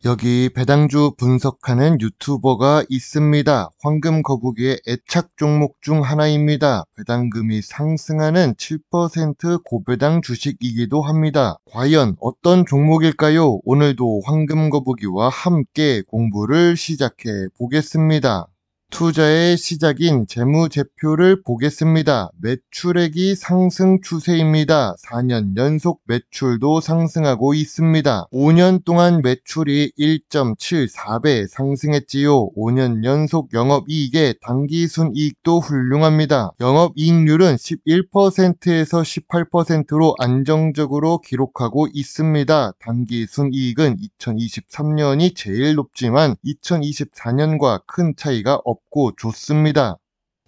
여기 배당주 분석하는 유튜버가 있습니다. 황금 거북이의 애착 종목 중 하나입니다. 배당금이 상승하는 7% 고배당 주식이기도 합니다. 과연 어떤 종목일까요? 오늘도 황금 거북이와 함께 공부를 시작해 보겠습니다. 투자의 시작인 재무제표를 보겠습니다. 매출액이 상승 추세입니다. 4년 연속 매출도 상승하고 있습니다. 5년 동안 매출이 1.74배 상승했지요. 5년 연속 영업이익의 당기순이익도 훌륭합니다. 영업이익률은 11%에서 18%로 안정적으로 기록하고 있습니다. 당기순이익은 2023년이 제일 높지만 2024년과 큰 차이가 없고 좋습니다.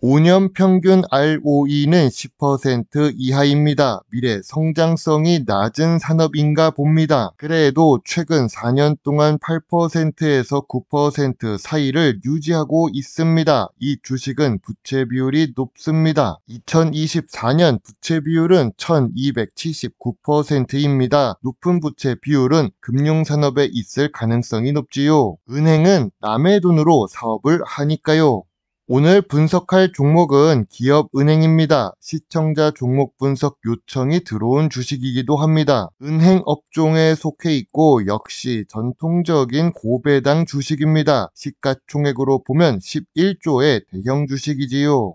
5년 평균 ROE는 10% 이하입니다. 미래 성장성이 낮은 산업인가 봅니다. 그래도 최근 4년 동안 8%에서 9% 사이를 유지하고 있습니다. 이 주식은 부채 비율이 높습니다. 2024년 부채 비율은 1279%입니다. 높은 부채 비율은 금융산업에 있을 가능성이 높지요. 은행은 남의 돈으로 사업을 하니까요. 오늘 분석할 종목은 기업은행입니다. 시청자 종목 분석 요청이 들어온 주식이기도 합니다. 은행 업종에 속해 있고 역시 전통적인 고배당 주식입니다. 시가총액으로 보면 11조의 대형 주식이지요.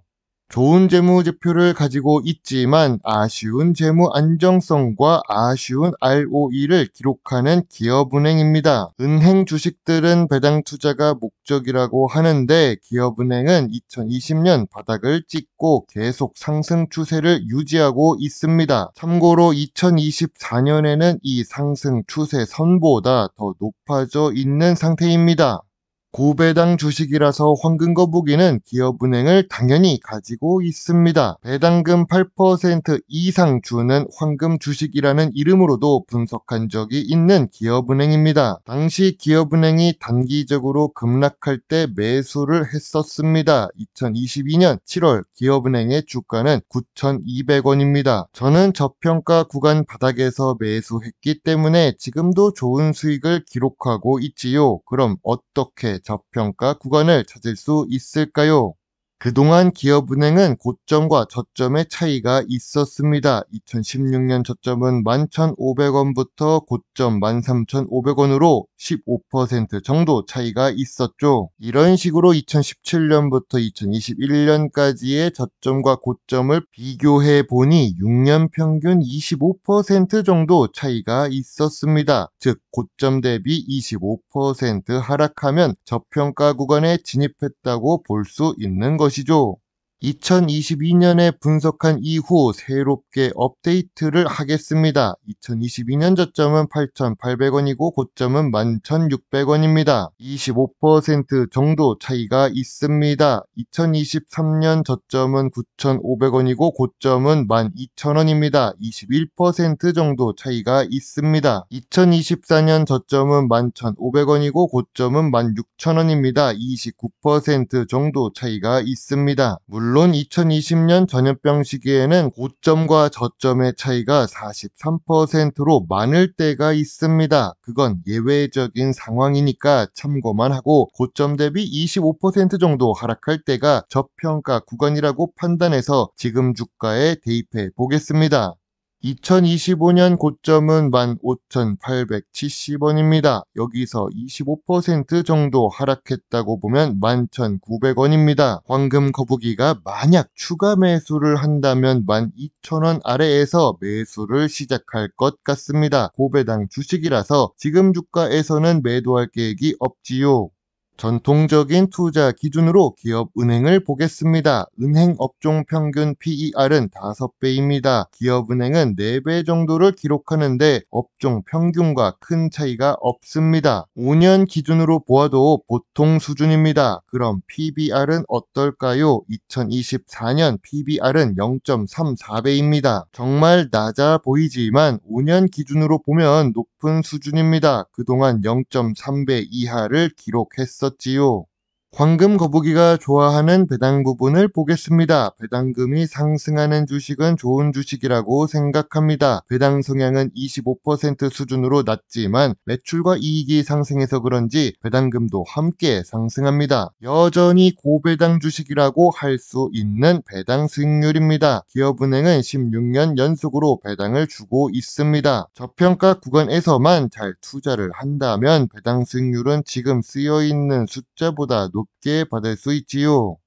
좋은 재무제표를 가지고 있지만 아쉬운 재무 안정성과 아쉬운 ROE를 기록하는 기업은행입니다. 은행 주식들은 배당 투자가 목적이라고 하는데 기업은행은 2020년 바닥을 찍고 계속 상승 추세를 유지하고 있습니다. 참고로 2024년에는 이 상승 추세 선보다 더 높아져 있는 상태입니다. 고배당 주식이라서 황금거북이는 기업은행을 당연히 가지고 있습니다. 배당금 8% 이상 주는 황금 주식이라는 이름으로도 분석한 적이 있는 기업은행입니다. 당시 기업은행이 단기적으로 급락할 때 매수를 했었습니다. 2022년 7월 기업은행의 주가는 9,200원입니다. 저는 저평가 구간 바닥에서 매수했기 때문에 지금도 좋은 수익을 기록하고 있지요. 그럼 어떻게 저평가 구간을 찾을 수 있을까요? 그동안 기업은행은 고점과 저점의 차이가 있었습니다. 2016년 저점은 11,500원부터 고점 13,500원으로 15% 정도 차이가 있었죠. 이런 식으로 2017년부터 2021년까지의 저점과 고점을 비교해 보니 6년 평균 25% 정도 차이가 있었습니다. 즉 고점 대비 25% 하락하면 저평가 구간에 진입했다고 볼 수 있는 것이죠. 2022년에 분석한 이후 새롭게 업데이트를 하겠습니다. 2022년 저점은 8,800원이고 고점은 11,600원입니다. 25% 정도 차이가 있습니다. 2023년 저점은 9,500원이고 고점은 12,000원입니다. 21% 정도 차이가 있습니다. 2024년 저점은 11,500원이고 고점은 16,000원입니다. 29% 정도 차이가 있습니다. 물론 2020년 전염병 시기에는 고점과 저점의 차이가 43%로 많을 때가 있습니다. 그건 예외적인 상황이니까 참고만 하고 고점 대비 25% 정도 하락할 때가 저평가 구간이라고 판단해서 지금 주가에 대입해 보겠습니다. 2025년 고점은 15,870원입니다. 여기서 25% 정도 하락했다고 보면 11,900원입니다. 황금 거북이가 만약 추가 매수를 한다면 12,000원 아래에서 매수를 시작할 것 같습니다. 고배당 주식이라서 지금 주가에서는 매도할 계획이 없지요. 전통적인 투자 기준으로 기업은행을 보겠습니다. 은행 업종 평균 PER은 5배입니다. 기업은행은 4배 정도를 기록하는데 업종 평균과 큰 차이가 없습니다. 5년 기준으로 보아도 보통 수준입니다. 그럼 PBR은 어떨까요? 2024년 PBR은 0.34배입니다. 정말 낮아 보이지만 5년 기준으로 보면 높은 수준입니다. 그동안 0.3배 이하를 기록했었지요. 황금 거북이가 좋아하는 배당 부분을 보겠습니다. 배당금이 상승하는 주식은 좋은 주식이라고 생각합니다. 배당 성향은 25% 수준으로 낮지만 매출과 이익이 상승해서 그런지 배당금도 함께 상승합니다. 여전히 고배당 주식이라고 할 수 있는 배당 수익률입니다. 기업은행은 16년 연속으로 배당을 주고 있습니다. 저평가 구간에서만 잘 투자를 한다면 배당 수익률은 지금 쓰여있는 숫자보다 높게 받을 수 있지요.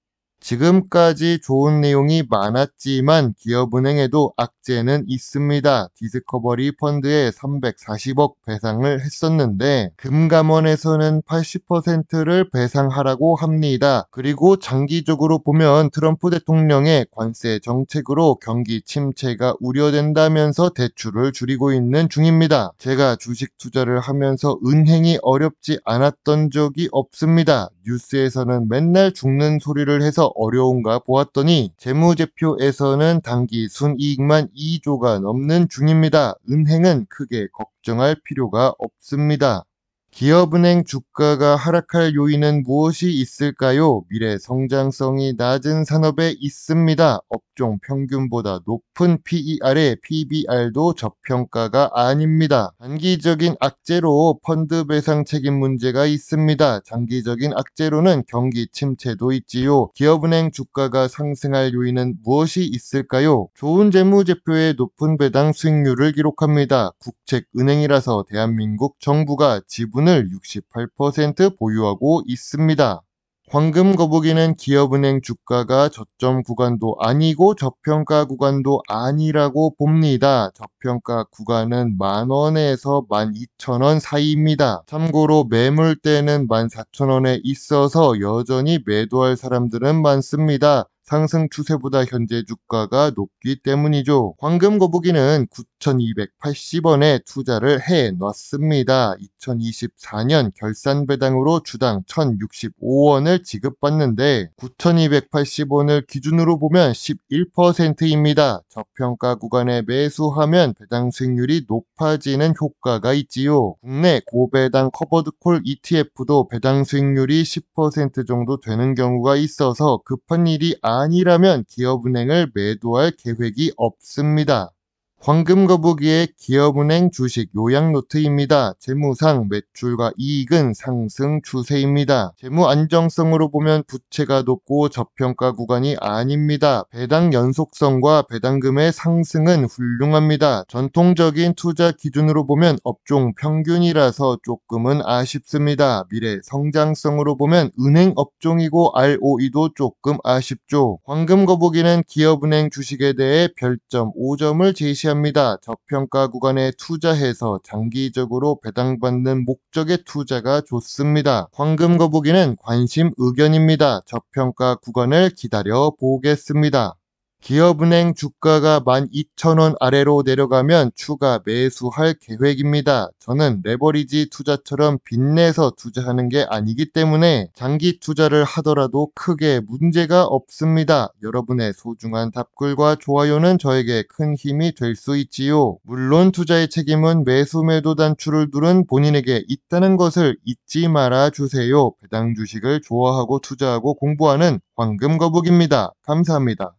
지금까지 좋은 내용이 많았지만 기업은행에도 악재는 있습니다. 디스커버리 펀드에 340억 배상을 했었는데 금감원에서는 80%를 배상하라고 합니다. 그리고 장기적으로 보면 트럼프 대통령의 관세 정책으로 경기 침체가 우려된다면서 대출을 줄이고 있는 중입니다. 제가 주식 투자를 하면서 은행이 어렵지 않았던 적이 없습니다. 뉴스에서는 맨날 죽는 소리를 해서 어려운가 보았더니 재무제표에서는 단기 순이익만 2조가 넘는 중입니다. 은행은 크게 걱정할 필요가 없습니다. 기업은행 주가가 하락할 요인은 무엇이 있을까요? 미래 성장성이 낮은 산업에 있습니다. 업종 평균보다 높은 PER에 PBR도 저평가가 아닙니다. 단기적인 악재로 펀드 배상 책임 문제가 있습니다. 장기적인 악재로는 경기 침체도 있지요. 기업은행 주가가 상승할 요인은 무엇이 있을까요? 좋은 재무제표에 높은 배당 수익률을 기록합니다. 국책은행이라서 대한민국 정부가 지분을 68% 보유하고 있습니다. 황금 거북이는 기업은행 주가가 저점 구간도 아니고 저평가 구간도 아니라고 봅니다. 저평가 구간은 만원에서 12,000원 사이입니다. 참고로 매물대는 14,000원에 있어서 여전히 매도할 사람들은 많습니다. 상승 추세보다 현재 주가가 높기 때문이죠. 황금 거북이는 9,280원에 투자를 해 놨습니다. 2024년 결산 배당으로 주당 1,065원을 지급받는데 9,280원을 기준으로 보면 11%입니다. 저평가 구간에 매수하면 배당 수익률이 높아지는 효과가 있지요. 국내 고배당 커버드콜 ETF도 배당 수익률이 10% 정도 되는 경우가 있어서 급한 일이 아니라면 기업은행을 매도할 계획이 없습니다. 황금 거북이의 기업은행 주식 요약 노트입니다. 재무상 매출과 이익은 상승 추세입니다. 재무 안정성으로 보면 부채가 높고 저평가 구간이 아닙니다. 배당 연속성과 배당금의 상승은 훌륭합니다. 전통적인 투자 기준으로 보면 업종 평균이라서 조금은 아쉽습니다. 미래 성장성으로 보면 은행 업종이고 ROE도 조금 아쉽죠. 황금 거북이는 기업은행 주식에 대해 별점 5점을 제시합니다. 저평가 구간에 투자해서 장기적으로 배당받는 목적의 투자가 좋습니다. 황금 거북이는 관심 의견입니다. 저평가 구간을 기다려 보겠습니다. 기업은행 주가가 12,000원 아래로 내려가면 추가 매수할 계획입니다. 저는 레버리지 투자처럼 빚내서 투자하는 게 아니기 때문에 장기 투자를 하더라도 크게 문제가 없습니다. 여러분의 소중한 답글과 좋아요는 저에게 큰 힘이 될 수 있지요. 물론 투자의 책임은 매수 매도 단추를 누른 본인에게 있다는 것을 잊지 말아 주세요. 배당 주식을 좋아하고 투자하고 공부하는 황금 거북입니다. 감사합니다.